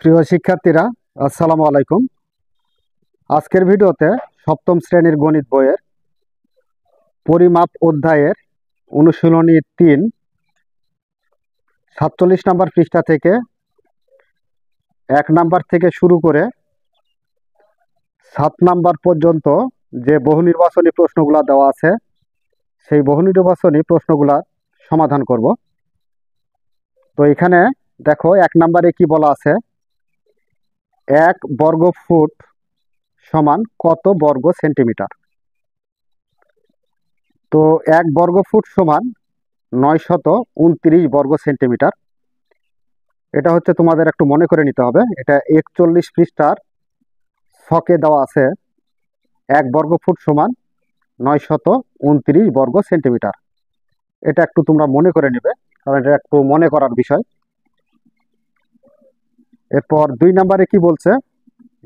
প্রিয় শিক্ষার্থীরা, আসসালামু আলাইকুম। আজকের ভিডিওতে সপ্তম শ্রেণীর গণিত বইয়ের পরিমাপ অধ্যায়ের অনুশীলনী 3 47 নম্বর পৃষ্ঠা থেকে 1 নাম্বার থেকে শুরু করে 7 নাম্বার পর্যন্ত যে বহুনির্বাচনী প্রশ্নগুলো দেওয়া আছে সেই বহুনির্বাচনী প্রশ্নগুলোর সমাধান করব। তো এখানে দেখো 1 নাম্বারে কি বলা আছে, 1 বর্গ ফুট সমান কত বর্গ সেন্টিমিটার। তো 1 বর্গ ফুট সমান 929 বর্গ সেন্টিমিটার। এটা হচ্ছে তোমাদের একটু মনে করে নিতে হবে। এটা 41 পৃষ্ঠার ছকে দেওয়া আছে 1 বর্গ ফুট সমান 929 বর্গ সেন্টিমিটার। এটা একটু তোমরা মনে করে নেবে, কারণ এটা একটু মনে করার বিষয়। এরপর 2 নম্বরে কি বলছে,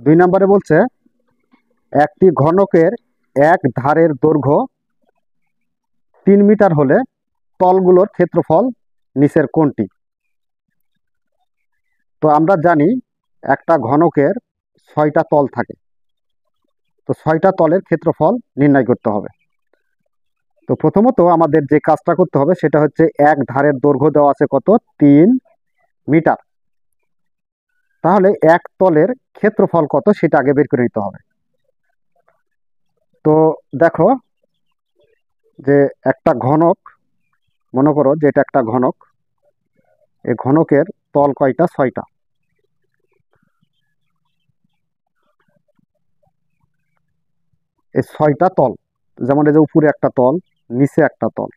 2 নম্বরে বলছে একটি ঘনকের এক ধারের দৈর্ঘ্য 3 মিটার হলে তলগুলোর ক্ষেত্রফল নিচের কোনটি। তো আমরা জানি একটা ঘনকের 6টা তল থাকে, তো 6টা তলের ক্ষেত্রফল নির্ণয় করতে হবে। তো প্রথমত আমাদের যে কাজটা করতে হবে সেটা হচ্ছে এক ধারের দৈর্ঘ্য দেওয়া আছে কত, 3 মিটার। তাহলে এক তলের ক্ষেত্রফল কত সেটা আগে বের করে নিতে হবে। তো দেখো যে একটা ঘনক, মনে করো যে এটা একটা ঘনক, এই ঘনকের তল কয়টা, 6টা। এই 6টা তল, যেমন এই যে উপরে একটা তল, নিচে একটা তল,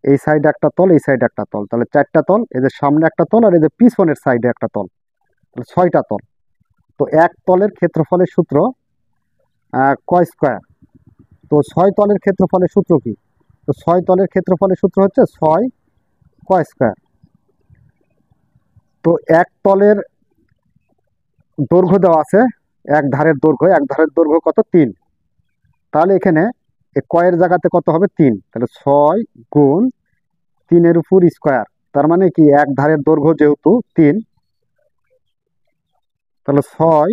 এই সাইডে একটা তল, এই সাইডে একটা তল, তাহলে 4টা তল, এদের সামনে একটা তল আর এদের পিছনের সাইডে একটা তল, তাহলে 6টা তল। তো এক তলের ক্ষেত্রফলের সূত্র কয় স্কয়ার। তো 6 তলের ক্ষেত্রফলের সূত্র কি? তো 6 তলের ক্ষেত্রফলের সূত্র হচ্ছে 6 কয় স্কয়ার। তো এক তলের দৈর্ঘ্য দেওয়া আছে, এক ধারের দৈর্ঘ্য কত, 3। তাহলে এখানে কয়ের জায়গাতে কত হবে, 3। তাহলে 6 গুণ 3 এর উপর স্কয়ার, তার মানে কি এক ধারের দৈর্ঘ্য যেহেতু 3, তাহলে 6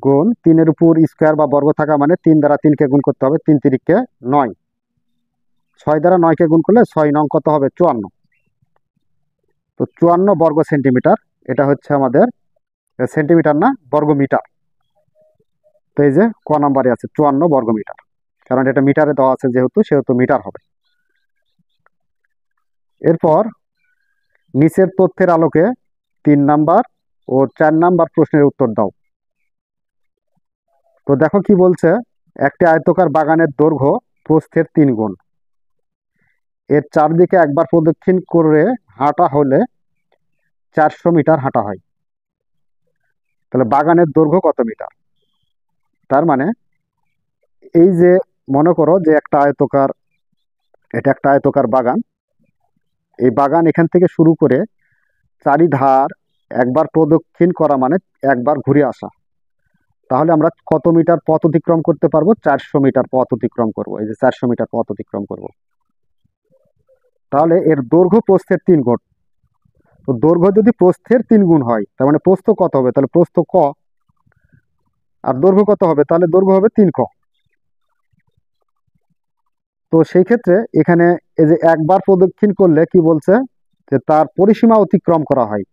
গুণ 3 এর উপর স্কয়ার বা বর্গ থাকা মানে 3 দ্বারা 3কে গুণ করতে হবে, 3 তিরিকে 9, 6 দ্বারা 9কে গুণ করলে 6 নং কত হবে, 54। তো 54 বর্গ সেন্টিমিটার, এটা হচ্ছে আমাদের সেন্টিমিটার না, বর্গ মিটার। তো এই যে ক নাম্বারে আছে 54 বর্গ মিটার, কারণ এটা মিটারে দেওয়া আছে যেহেতু, সেহেতু মিটার হবে। এরপর নিচের তথ্যের আলোকে 3 নাম্বার ও 4 নাম্বার প্রশ্নের উত্তর দাও। তো দেখো কি বলছে, একটি আয়তকার বাগানের দৈর্ঘ্য প্রস্থের 3 গুণ, এর চারদিকে একবার প্রদক্ষিণ করে হাঁটা হলে 400 মিটার হাঁটা হয়। তাহলে বাগানের দৈর্ঘ্য কত মিটার। তার মানে এই যে মনে করো যে একটা আয়তকার, এটা একটা আয়তকার বাগান, এই বাগান এখান থেকে শুরু করে চারিধার একবার প্রদক্ষিণ করা মানে একবার ঘুরে আসা। তাহলে আমরা কত মিটার পথ অতিক্রম করতে পারবো, 400 মিটার পথ অতিক্রম করব। এই যে 400 মিটার পথ অতিক্রম করব। তাহলে এর দৈর্ঘ্য প্রস্থের 3 গুণ। তো দৈর্ঘ্য যদি প্রস্থের 3 গুণ হয়, তার মানে প্রস্থ কত হবে, তাহলে প্রস্থ ক, আর দৈর্ঘ্য কত হবে, তাহলে দৈর্ঘ্য হবে 3 ক। তো সেই ক্ষেত্রে এখানে এই যে একবার প্রদক্ষিণ করলে কি বলছে, যে তার পরিসীমা অতিক্রম করা হয়।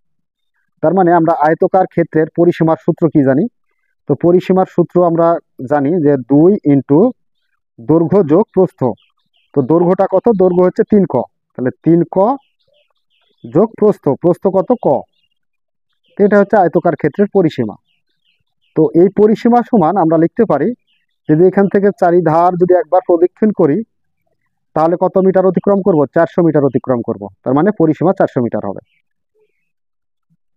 তার মানে আমরা আয়তকার ক্ষেত্রের পরিসীমার সূত্র কি জানি। তো পরিসীমার সূত্র আমরা জানি যে 2 ইন্টু দৈর্ঘ্য যোগ প্রস্থ। তো দৈর্ঘ্যটা কত, দৈর্ঘ্য হচ্ছে 3 ক, তাহলে 3 ক যোগ প্রস্থ, প্রস্থ কত, ক। তো এটা হচ্ছে আয়তকার ক্ষেত্রের পরিসীমা। তো এই পরিসীমা সমান আমরা লিখতে পারি, যদি এখান থেকে চারিধার যদি একবার প্রদক্ষিণ করি তাহলে কত মিটার অতিক্রম করব, 400 মিটার অতিক্রম করব। তার মানে পরিসীমা 400 মিটার হবে।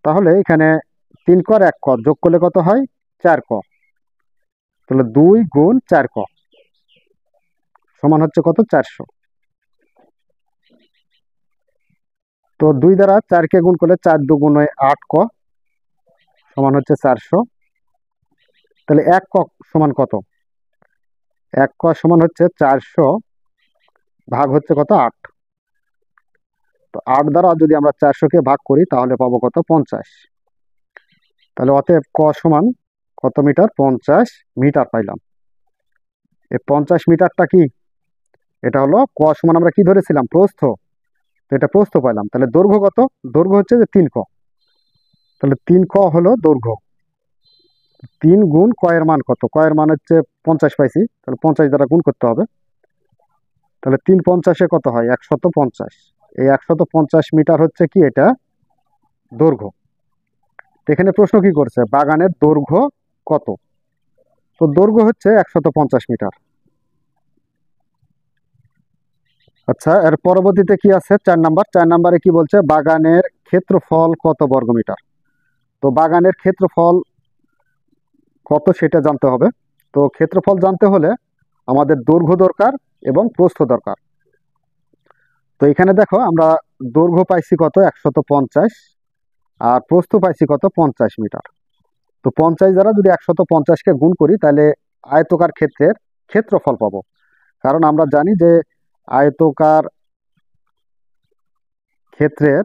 তাহলে এখানে 3 ক আর 1 ক যোগ করলে কত হয়, 4 ক। তাহলে 2 গুণ 4 ক সমান হচ্ছে কত, 400। তো 2 দ্বারা 4কে গুণ করলে 4 2 8 ক সমান হচ্ছে 400। তাহলে 1 ক সমান কত, 1 ক সমান হচ্ছে 400 ভাগ হচ্ছে কত, 8। তো 8 দ্বারা যদি আমরা 400কে ভাগ করি তাহলে পাবো কত, 50। তাহলে অতএব ক সমান কত মিটার? 50 মিটার পাইলাম। এই 50 মিটারটা কি? এটা হলো ক সমান আমরা কি ধরেছিলাম? প্রস্থ। তো এটা প্রস্থ পাইলাম। তাহলে দৈর্ঘ্য কত? দৈর্ঘ্য হচ্ছে যে 3 ক। তাহলে 3 ক হলো দৈর্ঘ্য। 3 গুণ ক এর মান কত? ক এর মান হচ্ছে 50 পাইছি, তাহলে 50 দ্বারা গুণ করতে হবে। তাহলে 3 50-এ কত হয়? 150। এই 150 মিটার হচ্ছে কি এটা? দৈর্ঘ্য। তো এখানে প্রশ্ন কি করছে? বাগানের দৈর্ঘ্য কত? তো দৈর্ঘ্য হচ্ছে 150 মিটার। আচ্ছা, এর পরবর্তীতে কি আছে? 4 নাম্বার। 4 নাম্বারে কি বলছে? বাগানের ক্ষেত্রফল কত বর্গমিটার? তো বাগানের ক্ষেত্রফল কত সেটা জানতে হবে। তো ক্ষেত্রফল জানতে হলে আমাদের দৈর্ঘ্য দরকার এবং প্রস্থ দরকার। তো এখানে দেখো আমরা দৈর্ঘ্য পাইছি কত? 150, আর প্রস্থ পাইছি কত? 50 মিটার। তো 50 দ্বারা যদি 150-কে গুণ করি তাহলে আয়তকার ক্ষেত্রের ক্ষেত্রফল পাবো। কারণ আমরা জানি যে আয়তকার ক্ষেত্রের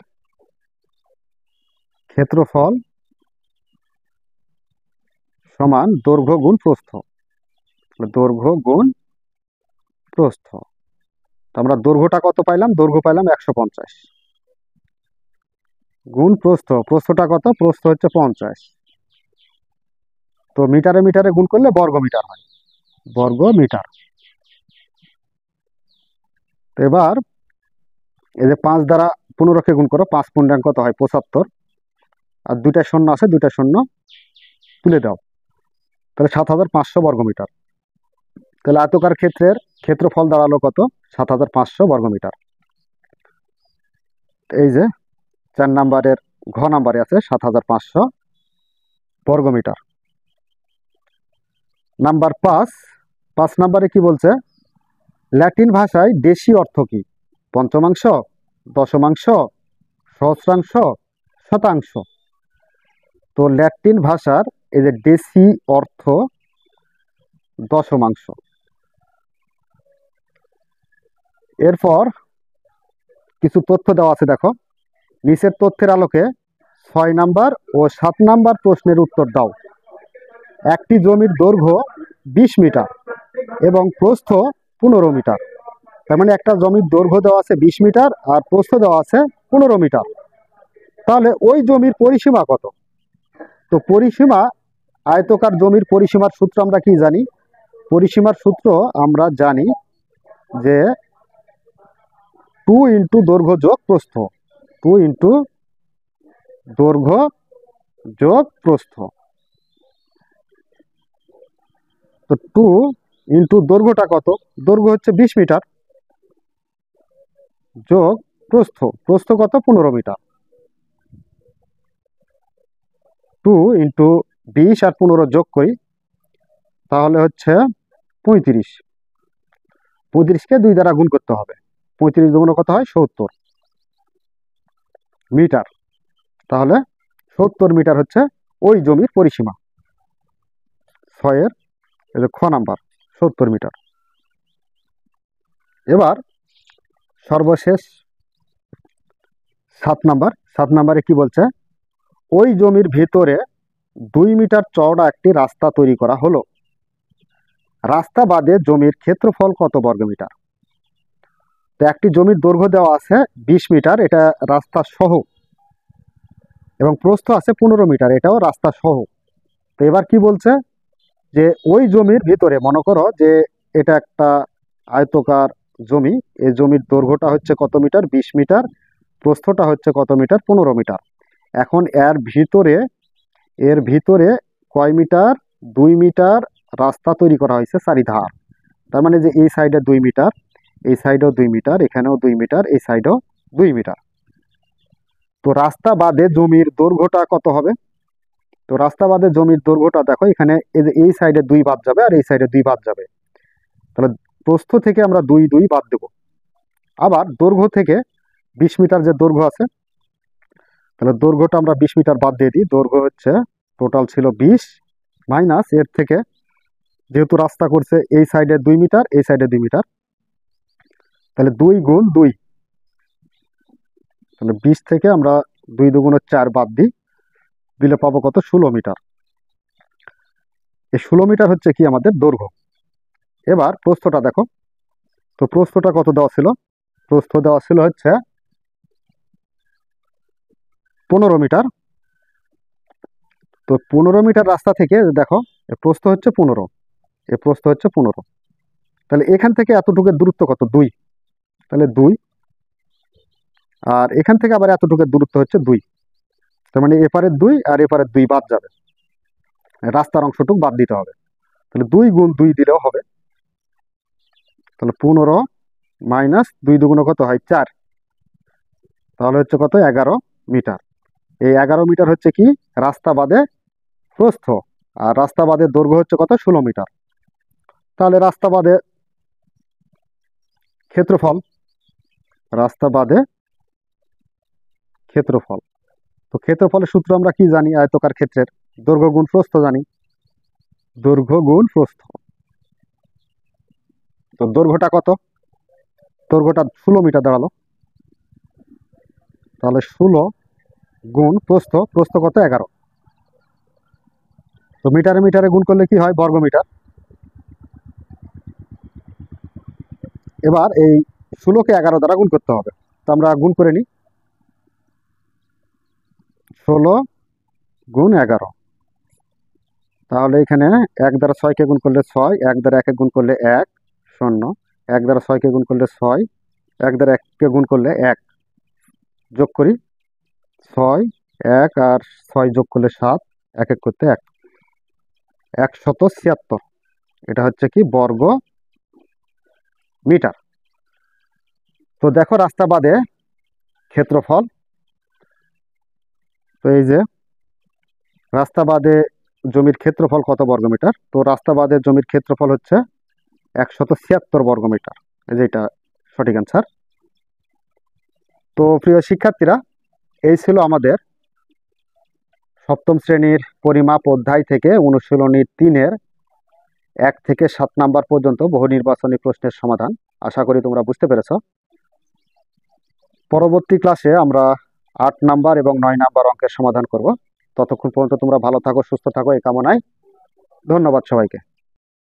ক্ষেত্রফল সমান দৈর্ঘ্য গুণ প্রস্থ। দৈর্ঘ্য গুণ প্রস্থ। তো আমরা দৈর্ঘ্যটা কত পাইলাম? দৈর্ঘ্য পাইলাম 150 গুণ প্রস্থ। প্রস্থটা কত? প্রস্থ হচ্ছে 50। তো মিটারে মিটারে গুণ করলে বর্গ মিটার হয়। বর্গ মিটার। তো এবার এই যে 5 দ্বারা 15-কে গুণ করো, 5 পূর্ণাঙ্ক কত হয়? 75। আর দুইটা শূন্য আছে, দুইটা শূন্য তুলে দাও, তাহলে 7500 বর্গমিটার। তাহলে আয়তকার ক্ষেত্রের ক্ষেত্রফল দাঁড়ালো কত? 7500 বর্গমিটার। এই যে 4 নাম্বারের ঘ নাম্বারে আছে 7500 বর্গমিটার। নাম্বার 5 নাম্বারে কি বলছে? ল্যাটিন ভাষায় দেশি অর্থ কি? পঞ্চমাংশ, দশমাংশ, সহস্রাংশ, শতাংশ। তো ল্যাটিন ভাষার এই যে দেশি অর্থ দশমাংশ। এরপর কিছু তথ্য দেওয়া আছে, দেখো নিচের তথ্যের আলোকে 6 নাম্বার ও 7 নাম্বার প্রশ্নের উত্তর দাও। একটি জমির দৈর্ঘ্য 20 মিটার এবং প্রস্থ 15 মিটার। তার মানে একটা জমির দৈর্ঘ্য দেওয়া আছে 20 মিটার আর প্রস্থ দেওয়া আছে 15 মিটার। তাহলে ওই জমির পরিসীমা কত? তো পরিসীমা, আয়তকার জমির পরিসীমার সূত্র আমরা কি জানি? পরিসীমার সূত্র আমরা জানি যে 2 ইন্টু দৈর্ঘ্য যোগ প্রস্থ। 2 ইন্টু দৈর্ঘ্য যোগ প্রস্থ। তো 2 ইন্টু দৈর্ঘ্যটা কত? দৈর্ঘ্য হচ্ছে 20 মিটার যোগ প্রস্থ। প্রস্থ কত? 15 মিটার। 2 ইন্টু 20 আর 15 যোগ করি, তাহলে হচ্ছে 35। 35-কে 2 দ্বারা গুণ করতে হবে। 35 দুগুণ কত হয়? 70 মিটার। তাহলে 70 মিটার হচ্ছে ওই জমির পরিসীমা। 6-এর এই যে খ নাম্বার 70 মিটার। এবার সর্বশেষ 7 নাম্বার। 7 নাম্বারে কি বলছে? ওই জমির ভিতরে 2 মিটার চওড়া একটি রাস্তা তৈরি করা হলো। রাস্তা বাদে জমির ক্ষেত্রফল কত বর্গমিটার? তো একটি জমির দৈর্ঘ্য দেওয়া আছে 20 মিটার, এটা রাস্তা সহ, এবং প্রস্থ আছে 15 মিটার, এটাও রাস্তা সহ। তো এবার কি বলছে? যে ওই জমির ভিতরে, মনে করো যে এটা একটা আয়তকার জমি, এই জমির দৈর্ঘ্যটা হচ্ছে কত মিটার? 20 মিটার। প্রস্থটা হচ্ছে কত মিটার? 15 মিটার। এখন এর ভিতরে কয় মিটার? 2 মিটার রাস্তা তৈরি করা হয়েছে চারিধার। তার মানে যে এই সাইডে 2 মিটার, এই সাইডেও 2 মিটার, এখানেও 2 মিটার, এই সাইডেও 2 মিটার। তো রাস্তা বাদে জমির দৈর্ঘ্যটা কত হবে? তো রাস্তা বাদে জমির দৈর্ঘ্যটা দেখো, এখানে এই যে এই সাইডে 2 বাদ যাবে আর এই সাইডে 2 বাদ যাবে। তাহলে প্রস্থ থেকে আমরা 2 2 বাদ দেব। আবার দৈর্ঘ্য থেকে 20 মিটার যে দৈর্ঘ্য আছে, তাহলে দৈর্ঘ্যটা আমরা 20 মিটার বাদ দিয়ে দিই। দৈর্ঘ্য হচ্ছে টোটাল ছিল 20, মাইনাস এর থেকে, যেহেতু রাস্তা করছে এই সাইডে 2 মিটার, এই সাইডে 2 মিটার, তাহলে 2 গুণ 2, তাহলে 20 থেকে আমরা 2 দুগুণ 4 বাদ দিই। দিলে পাবো কত, 16 মিটার। এই 16 মিটার হচ্ছে কি আমাদের দৈর্ঘ্য। এবার প্রস্থটা দেখো, তো প্রস্থটা কত দেওয়া ছিল, প্রস্থ দেওয়া ছিল হচ্ছে 15 মিটার। তো 15 মিটার রাস্তা থেকে দেখো এ প্রস্থ হচ্ছে 15, এ প্রস্থ হচ্ছে 15। তাহলে এখান থেকে এতটুকুর দূরত্ব কত, 2। তাহলে 2, আর এখান থেকে আবার এতটুকুর দূরত্ব হচ্ছে 2। তার মানে এপারের 2 আর এপারের 2 বাদ যাবে, রাস্তার অংশটুকু বাদ দিতে হবে। তাহলে 2 গুণ 2 দিলেও হবে। তাহলে 15 মাইনাস 2 দুগুণ কত হয়, 4। তাহলে হচ্ছে কত, 11 মিটার। এই 11 মিটার হচ্ছে কি রাস্তা বাদে প্রস্থ, আর রাস্তা বাদের দৈর্ঘ্য হচ্ছে কত, 16 মিটার। তাহলে রাস্তা বাদে ক্ষেত্রফল, রাস্তা বাদে ক্ষেত্রফল। তো ক্ষেত্রফলের সূত্র আমরা কি জানি, আয়তকার ক্ষেত্রের দৈর্ঘ্য গুণ প্রস্থ জানি, দৈর্ঘ্য গুণ প্রস্থ। তো দৈর্ঘ্যটা কত, দৈর্ঘ্যটা 16 মিটার দাঁড়ালো। তাহলে 16 গুণ প্রস্থ, প্রস্থ কত, 11। তো মিটারে মিটারে গুণ করলে কি হয়, বর্গমিটার। এবার এই 16কে 11 দ্বারা গুণ করতে হবে। তো আমরা গুণ করে নিই, 16 গুণ 11। তাহলে এখানে 1 দ্বারা 6কে গুণ করলে 6, 1 দ্বারা 1কে গুণ করলে 1, 0। 1 দ্বারা 6কে গুণ করলে 6, 1 দ্বারা 1কে গুণ করলে 1। যোগ করি, 6, 1 আর 6 যোগ করলে 7, 1 1 করতে 1, 176। এটা হচ্ছে কি বর্গ মিটার। তো দেখো রাস্তা বাদে ক্ষেত্রফল, তো এই যে রাস্তা বাদে জমির ক্ষেত্রফল কত বর্গমিটার, তো রাস্তা বাদে জমির ক্ষেত্রফল হচ্ছে 176 বর্গমিটার। এই যে এটা সঠিক অ্যান্সার। তো প্রিয় শিক্ষার্থীরা, এই ছিল আমাদের সপ্তম শ্রেণীর পরিমাপ অধ্যায় থেকে অনুশীলনী 3-এর 1 থেকে 7 নাম্বার পর্যন্ত বহু নির্বাচনী প্রশ্নের সমাধান। আশা করি তোমরা বুঝতে পেরেছ। পরবর্তী ক্লাসে আমরা 8 নাম্বার এবং 9 নাম্বার অঙ্কের সমাধান করব। ততক্ষণ পর্যন্ত তোমরা ভালো থাকো, সুস্থ থাকো, এই কামনায় ধন্যবাদ সবাইকে।